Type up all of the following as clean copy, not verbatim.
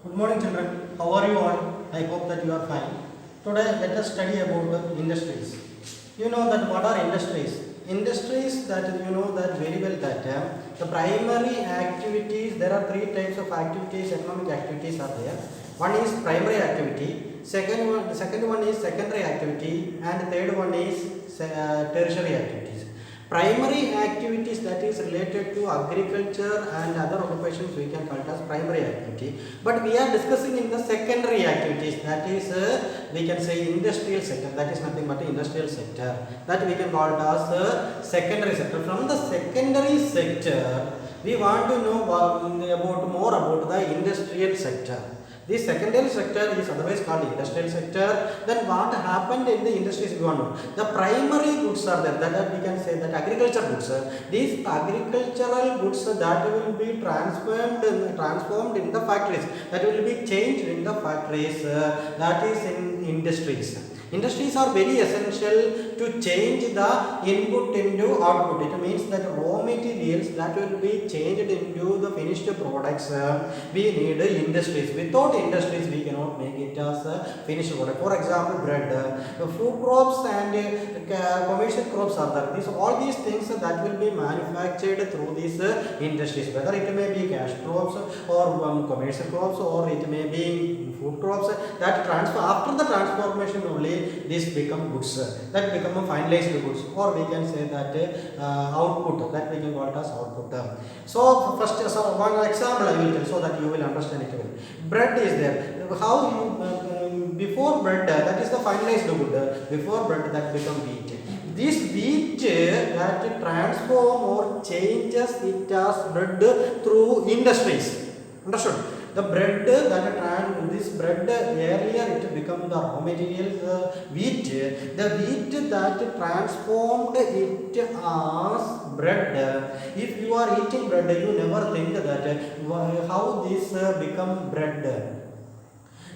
Good morning children, how are you all? I hope that you are fine. Today let us study about the industries. You know that what are industries? Industries that you know that very well that the primary activities, there are three types of activities, economic activities are there. One is primary activity, the second one is secondary activity, and third one is tertiary activities. Primary activities that is related to agriculture and other occupations we can call it as primary activity. But we are discussing in the secondary activities, that is we can say industrial sector, that is nothing but industrial sector, that we can call it as secondary sector. From the secondary sector we want to know more about the industrial sector. This secondary sector is otherwise called industrial sector. Then what happened in the industries we want to know. The primary goods are there, that we can say that agriculture goods. These agricultural goods that will be transformed in the factories, that will be changed in the factories, that is in industries. Industries are very essential to change the input into output. It means that raw materials that will be changed into the finished products. We need industries. Without industries, we cannot make it as a finished product. For example, bread, food crops and commercial crops are there. All these things that will be manufactured through these industries. Whether it may be cash crops or commercial crops, or it may be food crops. That transfer after the transformation only this become goods, that become a finalized goods, or we can say that output, that we can call it as output. So first one example I will tell so that you will understand it well. Bread is there. How you before bread, that is the finalized good. Before bread that become wheat. This wheat that transform or changes it as bread through industries. Understood? The bread this bread earlier it become the raw materials, wheat. The wheat that transformed it as bread. If you are eating bread, you never think that how this become bread.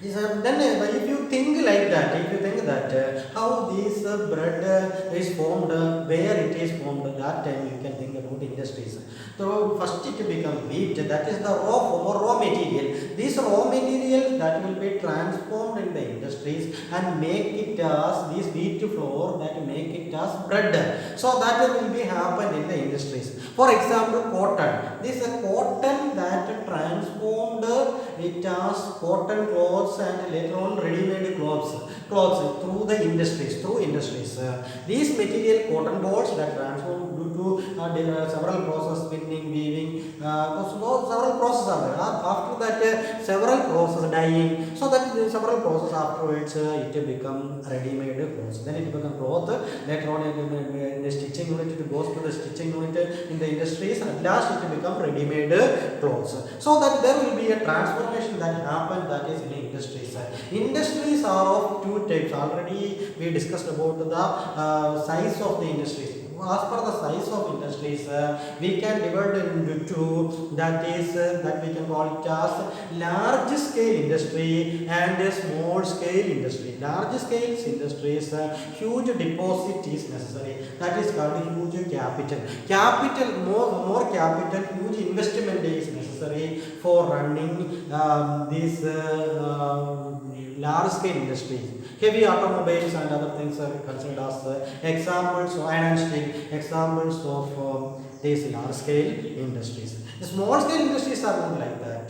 Then if you think like that, how this bread is formed, where it is formed, that time you can think about industries. So first it become wheat, that is the raw form or raw material. This raw material that will be transformed in the industries and make it as this wheat flour, that make it as bread. So that will be happen in the industries. For example, cotton. This cotton that transformed it as cotton clothes and later on ready-made clothes through the industries, these material cotton balls that transform due to several processes, spinning, weaving, several processes are there. After that several processes, dyeing, so that several processes afterwards it become ready-made clothes. Then it become cloth. Later on in the stitching unit, it goes to the stitching unit in the industries. At last it become ready-made clothes. So that there will be a transformation that happen, that is in industries. Industries are of two types. Already we discussed about the size of the industries. As per the size of industries, we can divide into two, that is that we can call it as large scale industry and small scale industry. Large scale industries, huge deposit is necessary, that is called huge capital. More capital, huge investment is necessary for running these large scale industries. Heavy automobiles and other things are considered as examples of iron and steel, examples of these large scale industries. The small scale industries are not like that.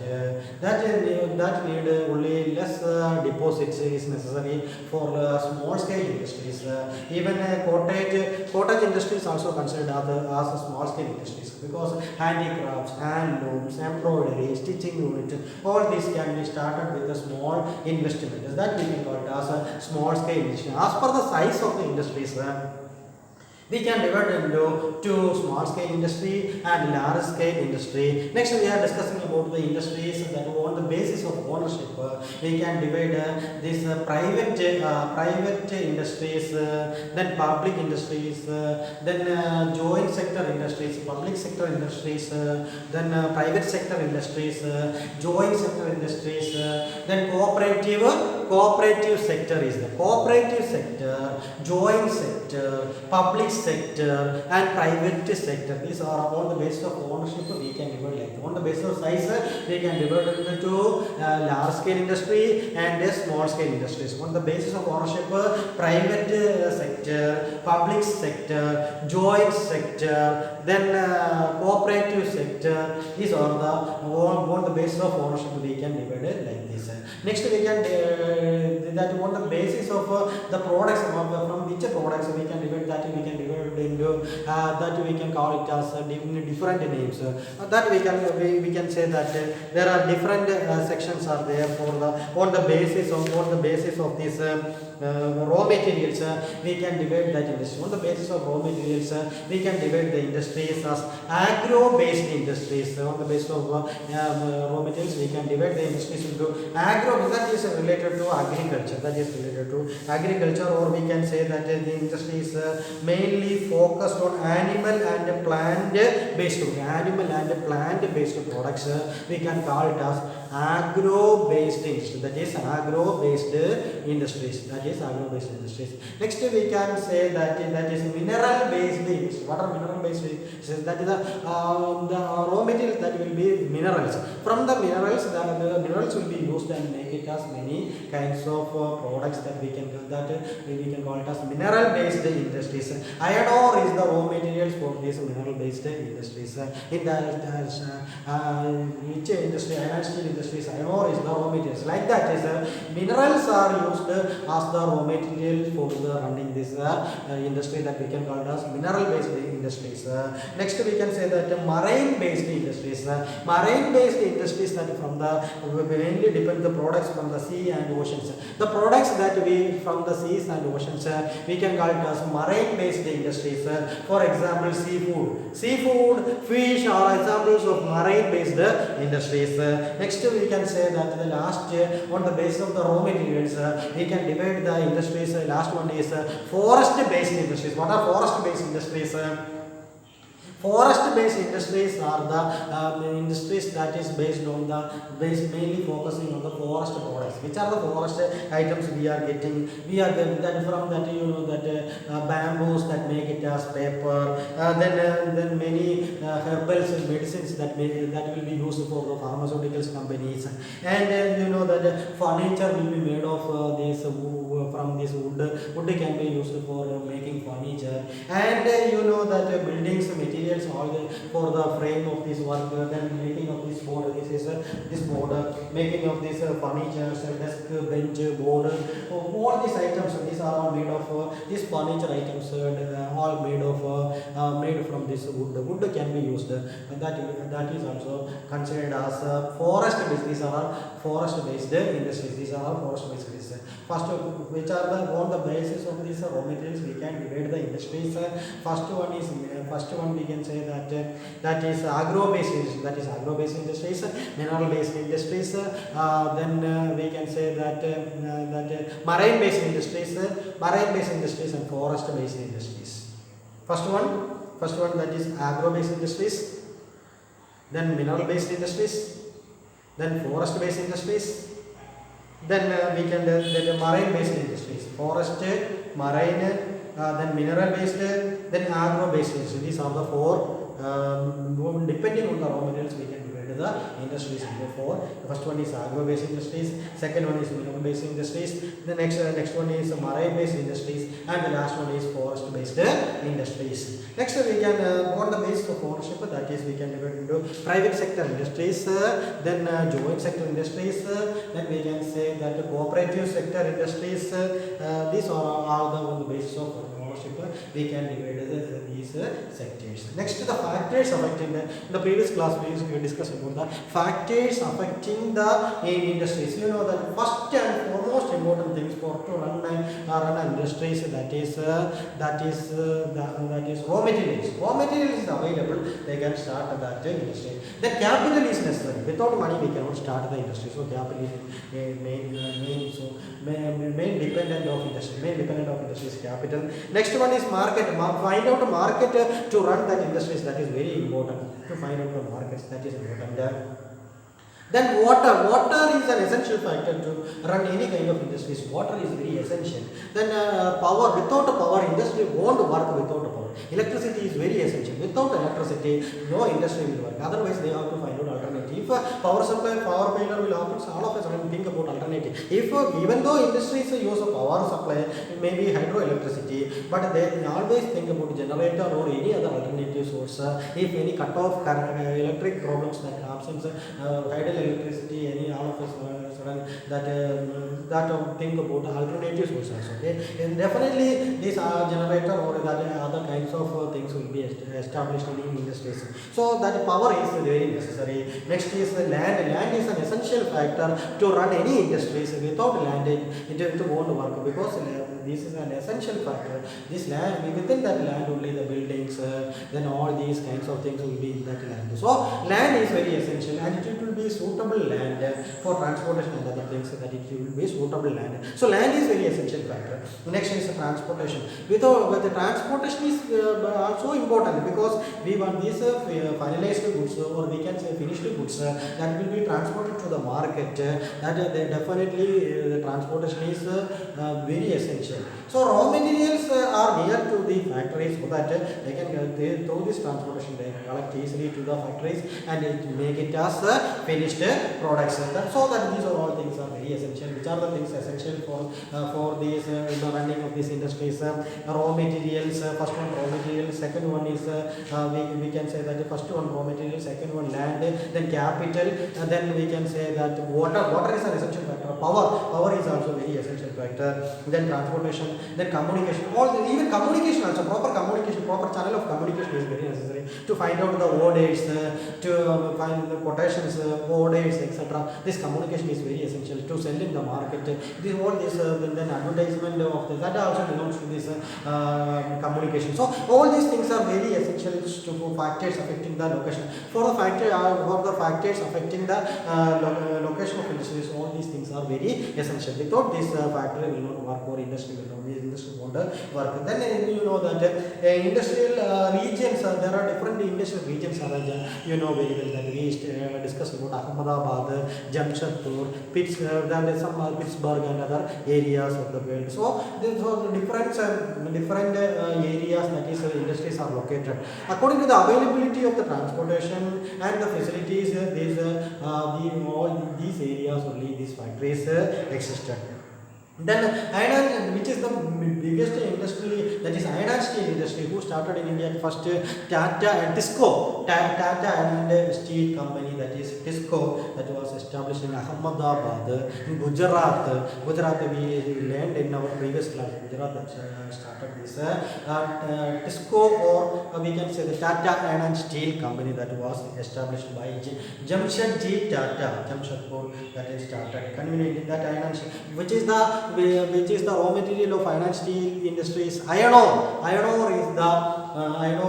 That need only less deposits is necessary for small scale industries. Even cottage industry is also considered as small scale industries, because handicrafts, handlooms, embroidery, stitching unit, all these can be started with a small investment. That we can call it as a small scale industry. As per the size of the industries, we can divide into two, small scale industry and large scale industry. Next we are discussing about the industries that on the basis of ownership. We can divide this private industries, then public industries, then joint sector industries, public sector industries, then private sector industries, joint sector industries, then cooperative sector is the cooperative sector, joint sector, public sector and private sector. These are on the basis of ownership we can divide like on the basis of size we can divide into large scale industry and small scale industries. On the basis of ownership, private sector, public sector, joint sector, then cooperative sector. These are the on the basis of ownership we can divide it like this. Next we can that on the basis of the products from which products we can divide that we can divide into that we can call it as different names. That we can say that there are different sections are there for the on the basis of this raw materials. We can divide that industry on the basis of raw materials. We can divide the industries as agro based industries. On the basis of raw materials we can divide the industries into agro, that is related to agriculture, or we can say that the industry is mainly focused on animal and plant based products. We can call it as agro based industry, that is agro based industries. Next we can say that is mineral based industry. What are mineral based industries? That is the raw materials that will be minerals. From the minerals, the minerals will be used and make it as many kinds of products that we can call it as mineral based industries. Iron ore is the raw materials for these mineral based industries. In the which industry? Iron steel industries, iron ore is the raw materials. Like that is minerals are used as the raw material for the running this industry, that we can call it as mineral based industries. Next we can say that marine based industries. Marine based industries that from the mainly depend the products from the sea and oceans. The products that we from the seas and oceans we can call it as marine based industries. For example, seafood, fish are examples of marine based industries. Next we can say that the last on the basis of the raw materials we can divide the industries. Last one is forest based industries. What are forest based industries? Forest based industries are the industries that is based on the mainly focusing on the forest products. Which are the forest items we are getting? We are getting that from that bamboos that make it as paper. Then many herbals and medicines that will be used for the pharmaceuticals companies. And that furniture will be made of this from this wood. Wood can be used for making furniture. And that buildings material all for the frame of this work, then making of this board. This board, making of this furniture, desk, bench, board. All these items, these are all made of these furniture items, all made from this wood. The wood can be used. That is also considered as forest based. These are all forest based industries. First, which are on the basis of these raw materials we can divide the industries. First one we can say that is agro based industries, mineral based industries. Then we can say that marine based industries, and forest based industries. First one that is agro based industries, then mineral based industries, then forest based industries, then we can then marine based industries, forest, marine, then mineral based, then agro based industries. These are the four. Depending on the raw materials we can divide the industries into four. The first one is agro based industries, second one is mineral based industries, the next one is marine based industries, and the last one is forest based industries. Next we can on the basis of ownership, that is we can divide into private sector industries, then joint sector industries, then we can say that cooperative sector industries. These are on the basis of ownership we can divide these sectors. Next, the factors affecting in the previous class we discussed about the factors affecting the industries. The first and foremost important things for to run industries, that is raw materials. Raw materials is available, they can start that industry. Then capital is necessary. Without money we cannot start the industry. So capital is main dependent of industry. Main dependent of industry is capital. Next one is market. Find out a market to run that industries. That is very important. To find out the markets, that is important. Then water is an essential factor to run any kind of industries. Water is very essential. Then power. Without power, industry won't work without power. Electricity is very essential. Without electricity, no industry will work. Otherwise, they have to find out alternative power supply, power failure will happen, so all of us will think about alternative. If even though industries use a power supply, it may be hydroelectricity, but they always think about generator or any other alternative source. If any cut off electric problems that happens, hydro electricity, any all of us sudden that think about alternative sources. Okay, and definitely this generator or that other kinds of things will be established in industries. So that power is very necessary. Next is the land. Land is an essential factor to run any industries. Without land, it won't work, because this is an essential factor. This land, within that land only the buildings, then all these kinds of things will be in that land. So land is very essential, and it will be suitable land for transportation and other things, that it will be suitable land. So land is very essential factor. Next is transportation. With the transportation is also important, because we want these finalized goods, or we can say finished goods, that will be transported to the market. That definitely the transportation is very essential. So raw materials are near to the factories, so that they can through this transportation they collect easily to the factories and make it as finished products. So that these are all things are very essential. Which are the things essential for these the running of these industries? Raw materials. First one raw materials. Second one is we can say that the first one raw materials. Second one land. Then capital. And then we can say that water. Water is an essential factor. Power is also very essential factor. Then transportation. Then communication. Even communication also. Proper communication. Proper channel of communication is very necessary to find out the orders, to find the quotations, orders, etc. This communication is very essential to sell in the market. Then advertisement of this, that also belongs to this communication. So all these things are very essential to factors affecting the location. For the factors affecting the location of industries, all these things are very essential. Without this factor will not work, or industry will not won't work. Then you know that industrial regions, there are different industrial regions. You know very well that we discussed about Ahmedabad, Jamshedpur, Pittsburgh and other areas of the world. So these are different areas that is industries are located. According to the availability of the transportation and the facilities, all these areas only these factories existed. Then iron, which is the biggest industry, that is iron and steel industry, who started in India first, Tata and Tisco, Tata and Steel Company, that is Tisco, that was established in Ahmedabad, in Gujarat. We learned in our previous class, Gujarat that started this Tisco, or we can say the Tata Iron and Steel Company, that was established by Jamshedji Tata, Jamshedpur, that is started. Conveniently, that iron and steel, which is the raw material of iron and steel industries. Iron ore is the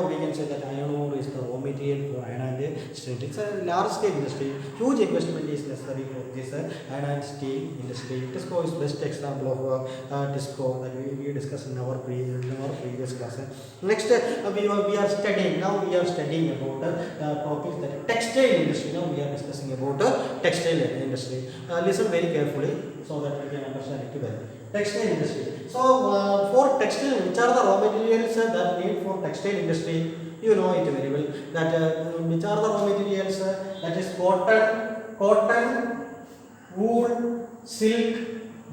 we can say that iron ore is the raw material for iron and steel. It's a large scale industry. Huge investment is necessary for this iron and steel industry. Tisco is best example of Tisco that we discussed in our previous class. Next we are studying about topics that textile industry. Now we are discussing about textile industry. Listen very carefully so that we can understand it well. Textile industry. So for textile, which are the raw materials that need for textile industry? You know it very well. That which are the raw materials? That is cotton, wool, silk,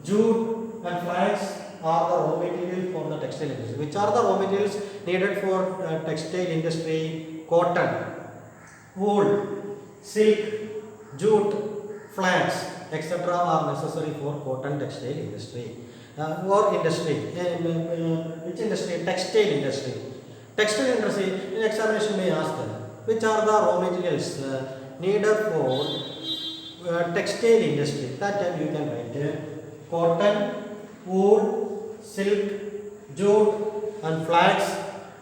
jute, and flax are the raw material for the textile industry. Which are the raw materials needed for textile industry? Cotton, wool, silk, jute, flax, etc. are necessary for cotton textile industry. Or industry. Which industry? Textile industry. Textile industry, in examination may ask which are the raw materials needed for textile industry. That time you can write cotton, wool, silk, jute and flax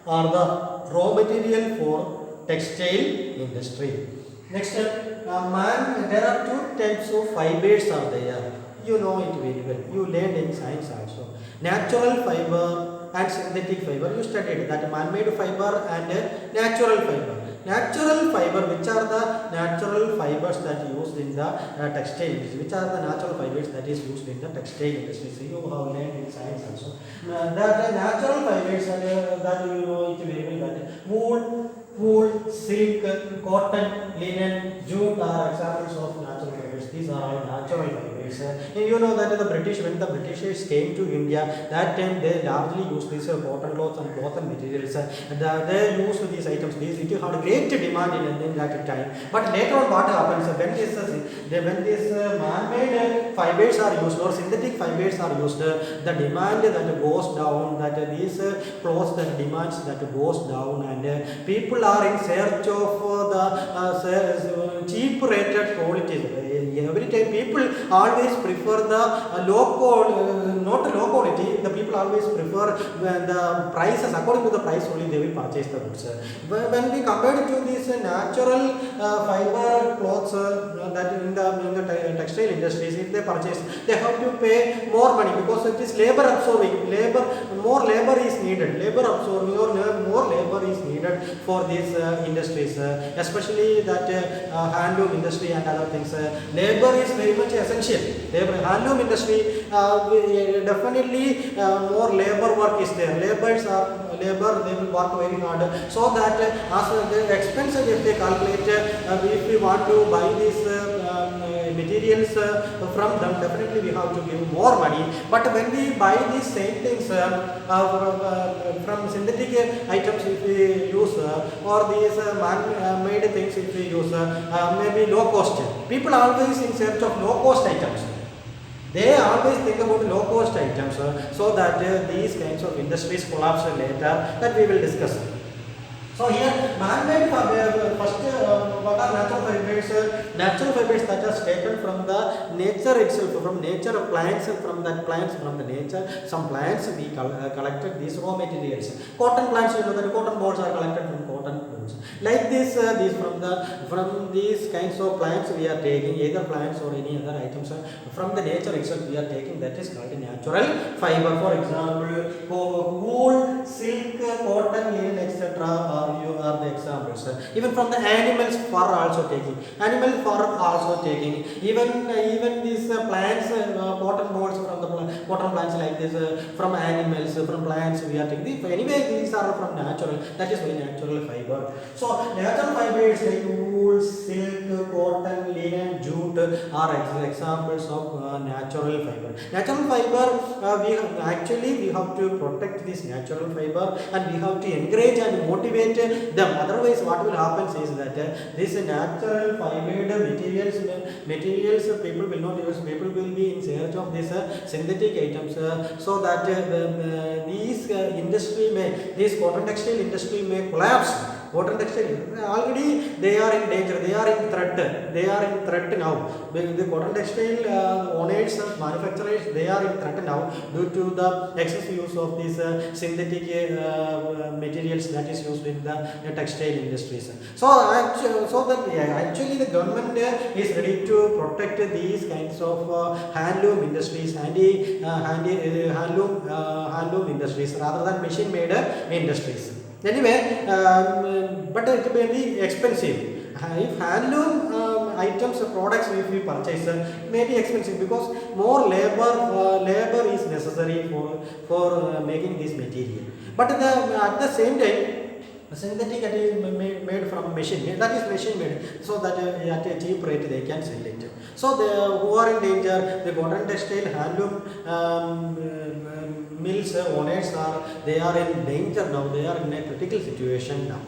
are the raw material for textile industry. Next, there are two types of fibers are there. You know it very well. You learned in science also. Natural fiber and synthetic fiber. You studied that man-made fiber and natural fiber. Natural fiber, which are the natural fibers that used in the textile industry? Which are the natural fibers that is used in the textile industry? So you have learned in science also. The natural fibers that you know it very well, that wool, wool, silk, cotton, linen, jute are examples of natural fibers. These are all natural fibers. You know that when the Britishers came to India, that time they largely used these cotton cloths and cotton materials. They used these items. It had a great demand in that time. But later on, what happens when these man-made fibers are used or synthetic fibers are used, the demand that goes down. That these clothes, the demands that goes down, and people are in search of the cheap rated qualities. Every time people always prefer the not low quality. The people always prefer the prices, according to the price only they will purchase the goods. When we compare it to these natural fiber clothes that in the textile industries, if they purchase, they have to pay more money because it is labor absorbing. More labor is needed. Labor absorbing or more labor is needed for these industries, especially that handloom industry and other things. Labor is very much essential. Handloom industry, definitely more labor work is there. They will work very hard, so that as the expenses, if they calculate, if we want to buy these materials from them, definitely we have to give more money. But when we buy these same things from synthetic items, if we use or these man-made things, if we use, maybe low cost. People always in search of low cost items. They always think about low cost items, so that these kinds of industries collapse later, that we will discuss. So here man-made first what are natural fibers? Natural fibers that are taken from the nature itself, from nature of plants, from the nature. Some plants we collected these raw materials. Cotton plants, you know that cotton balls are collected from cotton balls. Like this, from these kinds of plants we are taking, either plants or any other items from the nature itself we are taking. That is called natural fiber. For example, wool, silk, cotton, linen, etc. You are the examples. Even from the animals fur also taking. Animal fur also taking. Even these plants, cotton balls from the cotton plants like this, from animals, from plants we are taking. Anyway, these are from natural. That is very natural fiber. So natural fibers like wool, silk, cotton, linen, jute are examples of natural fiber. Natural fiber, we have to protect this natural fiber, and we have to encourage and motivate them. Otherwise, what will happen is that these natural fibered materials people will not use. People will be in search of these synthetic items, so that this cotton textile industry may collapse. Cotton textile already they are in danger. They are in threat now. The cotton textile owners, manufacturers, they are in threat now due to the excessive use of these synthetic materials that is used in the textile industries. So actually the government is ready to protect these kinds of handloom industries, handloom industries rather than machine made industries. Anyway, but it may be expensive. If handloom items or products if we purchase, it may be expensive because more labor is necessary for making this material. But at the same time, synthetic that is made from machine, that is machine made, so that at a cheap rate they can sell it. So who are in danger? The cotton textile handloom mills owners they are in danger now. They are in a critical situation now.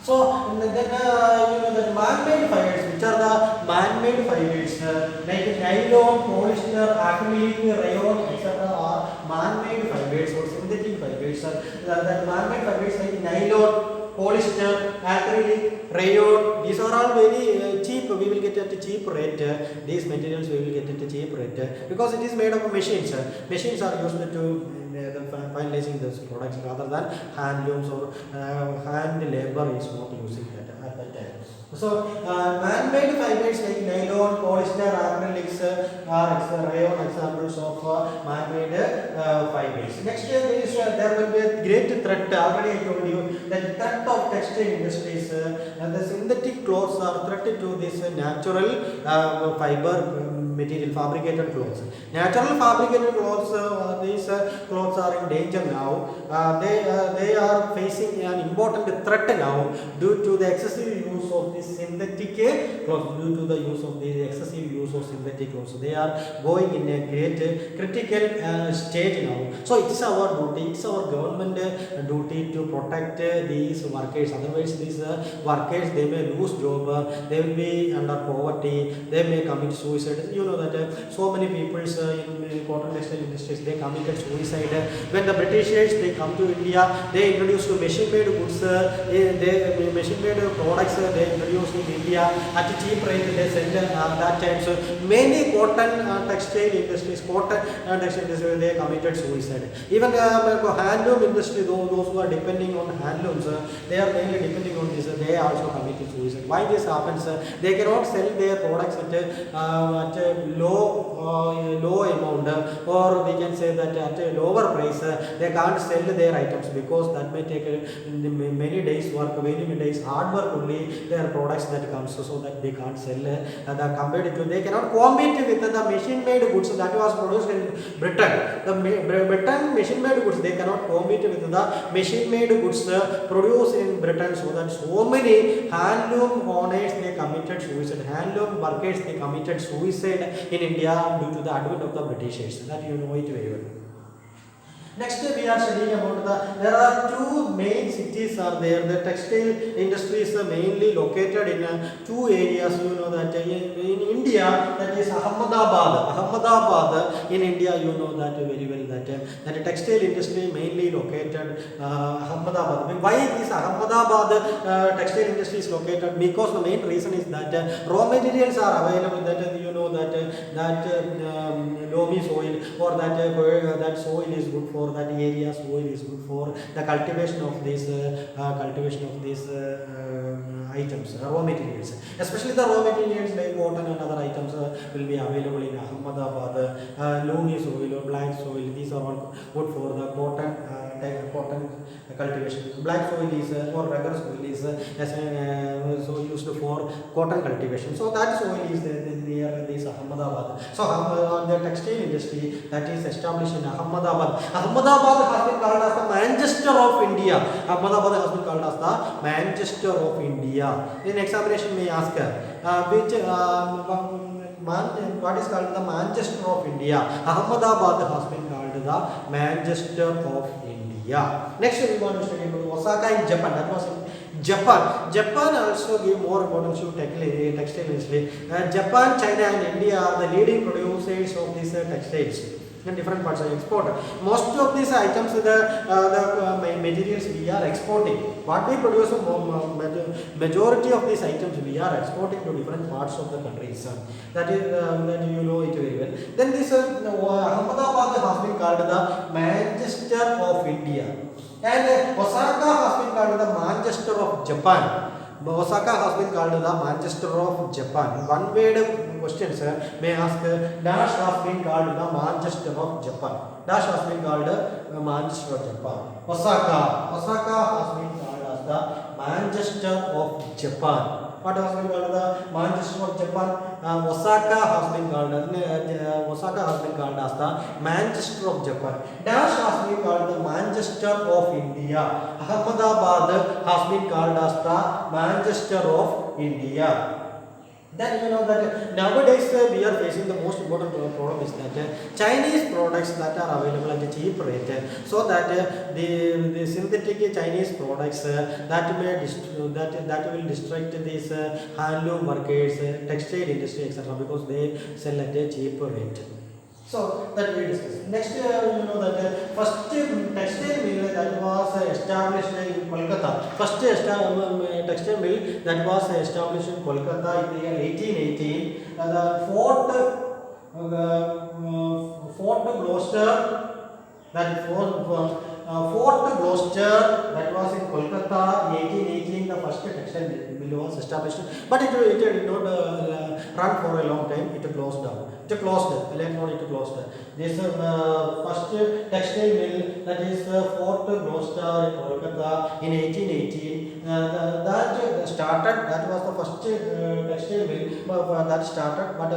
So then the man-made fibers, which are the man-made fibers like nylon, polyester, acrylic, rayon, etc. are man-made fibers or synthetic fibers. The man-made fibers like nylon, polyester, acrylic, rayon, these are all very cheap. We will get at a cheap rate. These materials we will get at a cheap rate because it is made of machines. Machines are used to finalizing those products rather than handlooms or hand labor is not using that at that time. So man-made fibers like nylon, polyester, acrylics are rayon examples of man-made fibers. Next there will be a great threat. Already I told you that threat of textile industries. The synthetic clothes are threat to this natural fiber material, fabricated clothes. Natural fabricated clothes, these clothes are in danger now. They are facing an important threat now due to the excessive use of this synthetic clothes. Due to the use of the excessive use of synthetic clothes, they are going in a great critical stage now. So it's our duty, it's our government duty to protect these workers. Otherwise, these workers, they may lose job, they will be under poverty, they may commit suicide. You know that so many people in cotton textile industries, they committed suicide. When the Britishers, they come to India, they introduced machine made goods, they machine made products, they introduced in India at a cheap rate. They sell that time. So many cotton textile industries, they committed suicide. Even handloom industry, those who are depending on handlooms, they are mainly depending on this, they also committed suicide. Why this happens? They cannot sell their products at a low amount, or we can say that at a lower price. They can't sell their items because that may take many days work, many days hard work only their products that comes, so that they can't sell compared to, they cannot compete with the machine made goods that was produced in Britain. The Britain machine made goods, they cannot compete with the machine made goods produced in Britain, so that so many handloom owners, they committed suicide. Handloom workers, they committed suicide in India due to the advent of the Britishers. That you know it very well. Next we are studying about there are two main cities are there. The textile industry is mainly located in two areas. You know that in India, that is Ahmedabad. Ahmedabad in India, you know that very well, that textile industry mainly located Ahmedabad. Why this Ahmedabad textile industry is located? Because the main reason is that raw materials are available. That you know loamy soil, or that soil is good for that area, soil is good for the cultivation of these items, raw materials. Especially the raw materials like cotton and other items will be available in Ahmedabad. Loamy soil or black soil, these are all good for the cotton cultivation. Black soil is or regular soil is so used for cotton cultivation. So that soil is near this Ahmedabad. So the textile industry that is established in Ahmedabad. Ahmedabad has been called as the Manchester of India. Ahmedabad has been called as the Manchester of India. In examination may ask what is called the Manchester of India. Ahmedabad has been called the Manchester of India. Next we want to study about Osaka in Japan. That was in Japan. Japan also give more importance to textile industry. Japan, China and India are the leading producers of these textiles in different parts of export. Most of these items, the materials we are exporting. What we produce, majority of these items we are exporting to different parts of the countries. That you know it very well. Then this Ahmedabad has been called the Manchester of India, and Osaka has been called the Manchester of Japan. Osaka has been called the Manchester of Japan. One word questions may ask, dash has been called the Manchester of Japan. Dash has been called Manchester of Japan. Osaka has been called as the Manchester of Japan. What has been called the Manchester of Japan? Osaka has been called as the Manchester of Japan. Dash has been called the Manchester of India. Ahmedabad has been called as the Manchester of India. Then you know that nowadays we are facing the most important problem is that Chinese products that are available at a cheap rate, so that the synthetic Chinese products that will distract these handloom workers, textile industry, etc., because they sell at a cheap rate. So that we discuss. Next, you know that first textile mill that was established in Kolkata. First textile mill that was established in Kolkata in the year 1818. The Fort Gloucester. That Fort Gloucester that was in Kolkata in 1818. The first textile mill was established, but it did not run for a long time. It closed down. Later on it closed. This first textile mill, that is Fort Gloucester in Kolkata in 1818. That started. That was the first textile mill that started, but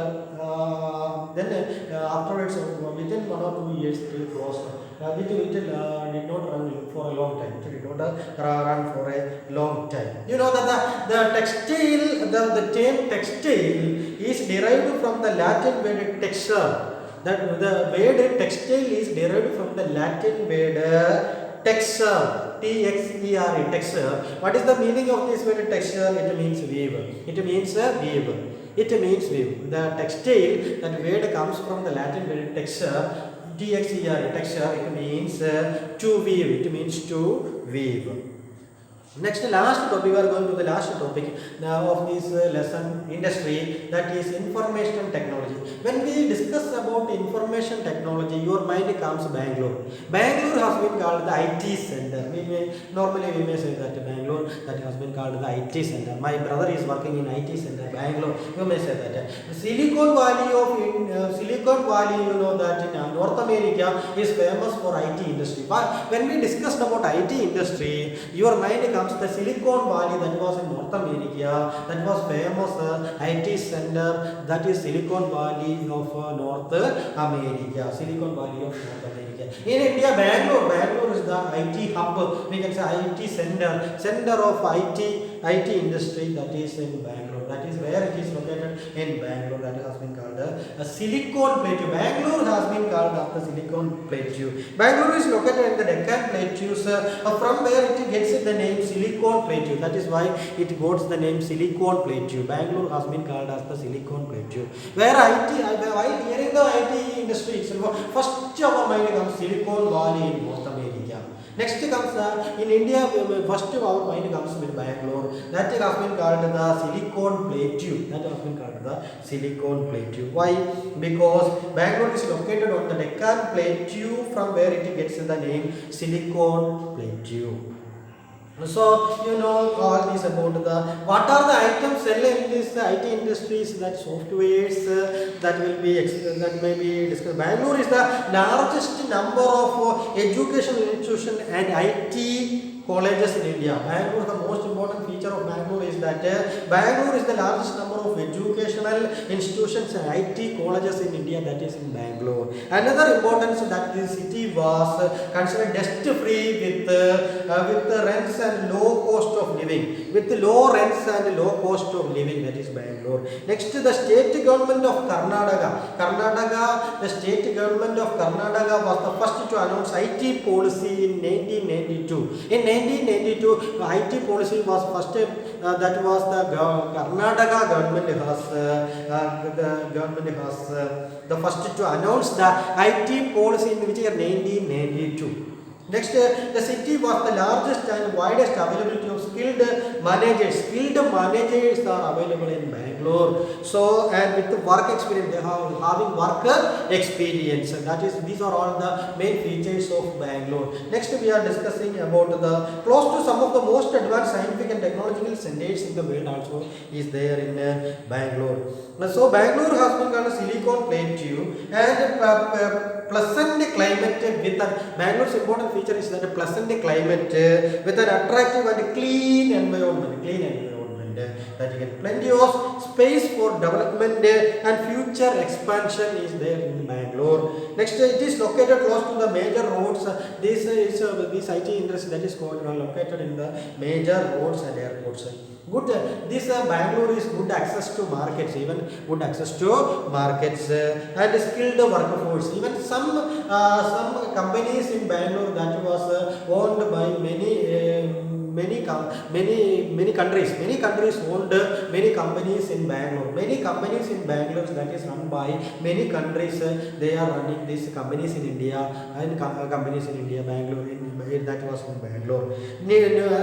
Then afterwards, within 1 or 2 years, it will close. It did not run for a long time. It did not run for a long time. You know that the textile, the term textile is derived from the Latin word texture. That the word textile is derived from the Latin word texture, T-X-E-R-E, texture. What is the meaning of this word texture? It means weave. It means weave. It means weave. The textile, that word comes from the Latin word texture, T-X-E-R-E, texture. It means to weave. It means to weave. Next, last topic, we are going to the last topic of this lesson, industry, that is information technology. When we discuss about information technology, your mind comes Bangalore. Bangalore has been called the IT center. Normally we may say that Bangalore, that has been called the IT center. My brother is working in IT center, Bangalore. You may say that. Silicon Valley, you know that in North America is famous for IT industry. But when we discussed about IT industry, your mind comes the Silicon Valley, that was in North America, that was famous IT center, that is Silicon Valley of North America. Silicon Valley of North America. In India, Bangalore is the IT hub. We can say IT center of IT industry, that is in Bangalore. That is where it is located, in Bangalore. That has been called a Silicon Plateau. Bangalore has been called after Silicon Plateau. Bangalore is located in the Deccan Plateaus, from where it gets the name Silicon Plateau. That is why it got the name Silicon Plateau. Bangalore has been called as the Silicon Plateau. Where while hearing the IT industry itself, first our mind comes Silicon Valley in North America. Next comes in India, first our mind comes with Bangalore. That has been called the Silicon Plateau. That has been called the Silicon Plateau. Why? Because Bangalore is located on the Deccan Plateau, from where it gets the name Silicon Plateau. So you know all this about what are the items sell in this IT industries, that softwares that may be discussed. Bangalore is the largest number of educational institutions and IT colleges in India. Bangalore, the most important feature of Bangalore is that Bangalore is the largest number of educational institutions and IT colleges in India, that is in Bangalore. Another importance that the city was considered dust-free with rents and low cost of living. With low rents and low cost of living, that is Bangalore. Next, the state government of Karnataka. The state government of Karnataka was the first to announce IT policy in 1992. In 1992, IT policy was first, that was the Karnataka government has the first to announce the IT policy in which year 1992. Next, the city was the largest and widest availability of skilled managers. Skilled managers are available in Bangalore. So, and with the work experience, they have having work experience. And that is, these are all the main features of Bangalore. Next, we are discussing about the close to some of the most advanced scientific and technological centers in the world also is there in Bangalore. So, Bangalore has been called Silicon Plateau and pleasant climate with Bangalore's important feature is that a pleasant climate with an attractive and clean environment. That you get plenty of space for development and future expansion is there in Bangalore. Next, it is located close to the major roads. This IT industry that is located in the major roads and airports. Good. This Bangalore is good access to markets, even good access to markets and skilled workforce. Even some companies in Bangalore that was owned by many countries owned many companies in Bangalore. Many companies in Bangalore that is run by many countries. They are running these companies in India and companies in India. Bangalore that was in Bangalore.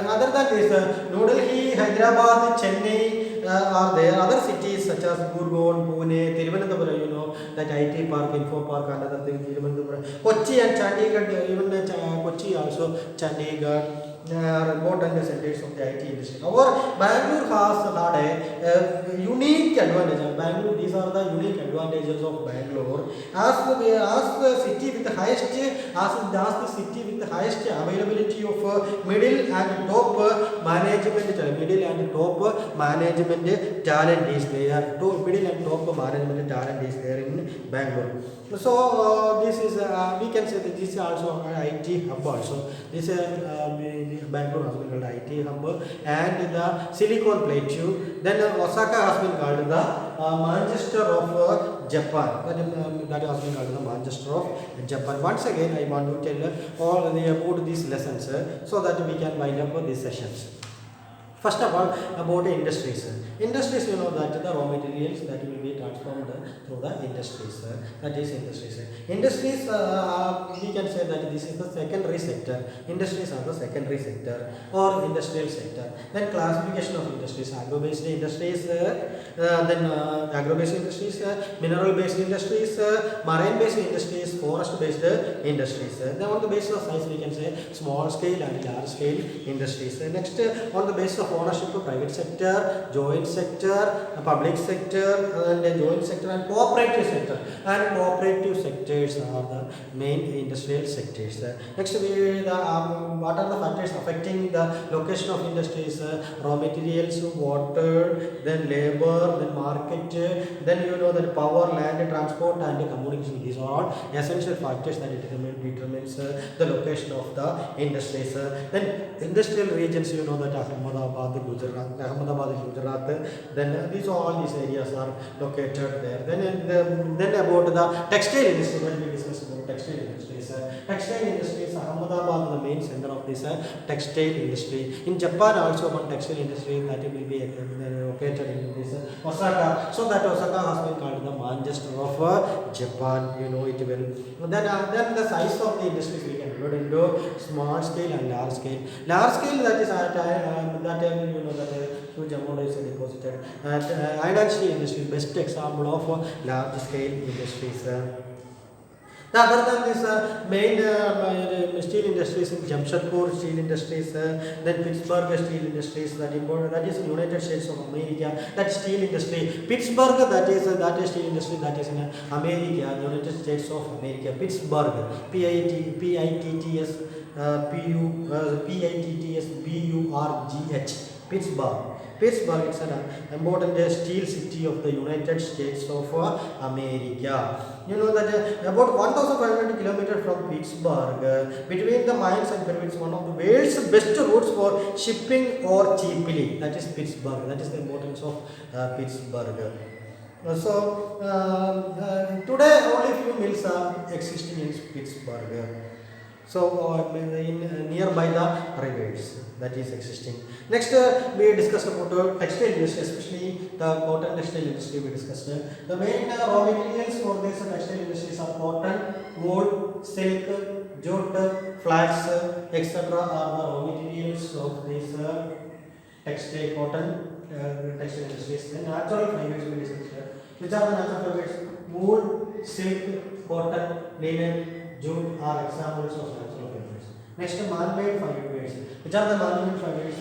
Other than this, New Delhi, Hyderabad, Chennai are there. Other cities such as Gurgaon, Pune, Thiruvananthapuram, you know that IT Park, Info Park, another thing, Thiruvananthapuram, Kochi and Chandigarh, even Kochi also, Chandigarh. important centers of the IT industry. Our Bangalore has had a unique advantage. Bangalore, these are the unique advantages of Bangalore. As the city with the highest, as the city with the highest availability of middle and top management talent is there. Middle and top management talent is there in Bangalore. So this is we can say that this is also an IT hub also. This Bangalore has been called IT hub, and the Silicon Plateau. Then Osaka has been called the Manchester of Japan. That has been called the Manchester of Japan. Once again, I want to tell all about these lessons so that we can wind up these sessions. First of all, about the industries. Industries, you know that the raw materials that will be transformed through the industries. That is industries. Industries, we can say that this is the secondary sector. Industries are the secondary sector or industrial sector. Then classification of industries: agro-based industries, then agro-based industries, mineral-based industries, marine-based industries, forest-based industries. Then on the basis of size, we can say small scale and large scale industries. Next, on the basis of ownership, private sector, joint sector, public sector, and joint sector and cooperative sector. And cooperative sectors are the main industrial sectors. Next, what are the factors affecting the location of industries? Raw materials, water, then labor, then market, then you know that power, land, transport, and communication. These are all essential factors that determines the location of the industries. Then industrial regions, you know that Ahmedabad, Gujarat. Then all these areas are located there. Then about the textile industry, when we discuss about textile industries. Textile industries, Ahmedabad is the main center of this textile industry. In Japan also one textile industry that will be located in this Osaka. So that Osaka has been called the Manchester of Japan. You know it well. Then the size of the industries we can divide into small scale and large scale. Large scale, that is you know that huge amount is deposited. Iron steel industry is best example of large scale industries. Other than this, main steel industries in Jamshedpur steel industries, then Pittsburgh steel industries, that is United States of America. That steel industry, Pittsburgh, that is steel industry that is in America, United States of America. Pittsburgh, Pitts Pittsburgh. Pittsburgh, it's an important steel city of the United States of America. You know that about 1,500 kilometers from Pittsburgh, between the mines and pyramids, one of the world's best routes for shipping or cheaply. That is Pittsburgh. That is the importance of Pittsburgh. So today only few mills are existing in Pittsburgh. So nearby the rivers that is existing. Next we discussed about textile industry, especially the cotton textile industry we discussed. The main raw materials for this textile industries are cotton, wool, silk, jute, flax, etc. are the raw materials of this textile cotton textile industries. Then natural fibers we discussed. Which are the natural fibers? Wool, silk, cotton, linen, jute are examples of natural fibers. Next, man-made fibers. Which are the man-made fibers?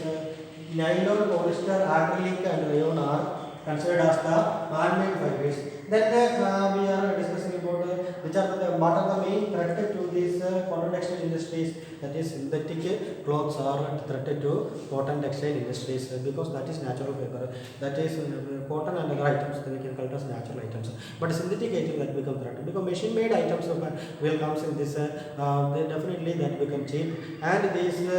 Nylon, polyester, acrylic, and rayon are considered as the man-made fibers. Then we are discussing about what are the main threat to these cotton textile industries. That is synthetic clothes are threatened to cotton textile industries because that is natural fiber. That is cotton and other items that we can call it as natural items. But synthetic items that become threatened because machine-made items will come in this. They definitely that become cheap, and these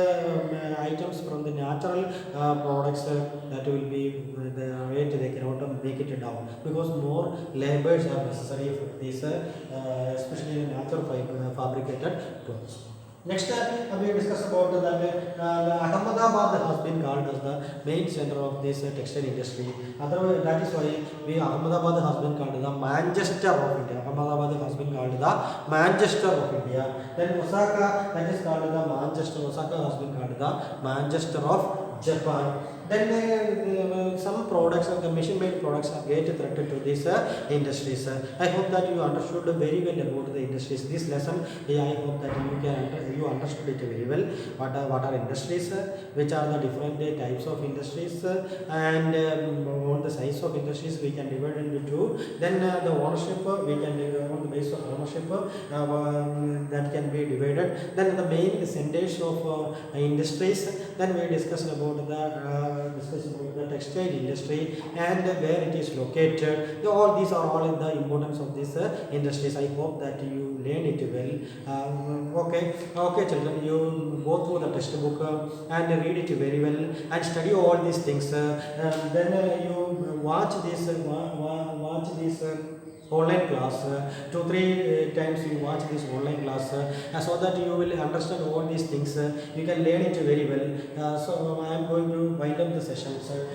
items from the natural products that will be the rate they cannot make it down because more labors are necessary for these, especially in natural fabricated clothes. Next, we discuss about that Ahmedabad has been called as the main center of this textile industry. Otherwise, that is why Ahmedabad has been called the Manchester of India. Ahmedabad has been called the Manchester of India. Then Osaka, that is called the Manchester. Osaka has been called the Manchester of Japan. then some products the machine made products are get threatened to these industries. I hope that you understood very well about the industries. This lesson, I hope that you understood it very well. What are industries, which are the different types of industries, and on the size of industries we can divide into two. Then the ownership, we can on the basis of ownership that can be divided. Then the main percentage of industries. Then we discussed about the textile industry and where it is located. All these are all in the importance of these industries. I hope that you learn it well. Okay, children, you go through the textbook and read it very well and study all these things. Then you watch this online class 2-3 times. You watch this online class so that you will understand all these things. You can learn it very well. So I am going to wind up the session, sir.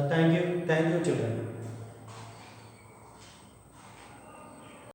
Thank you children.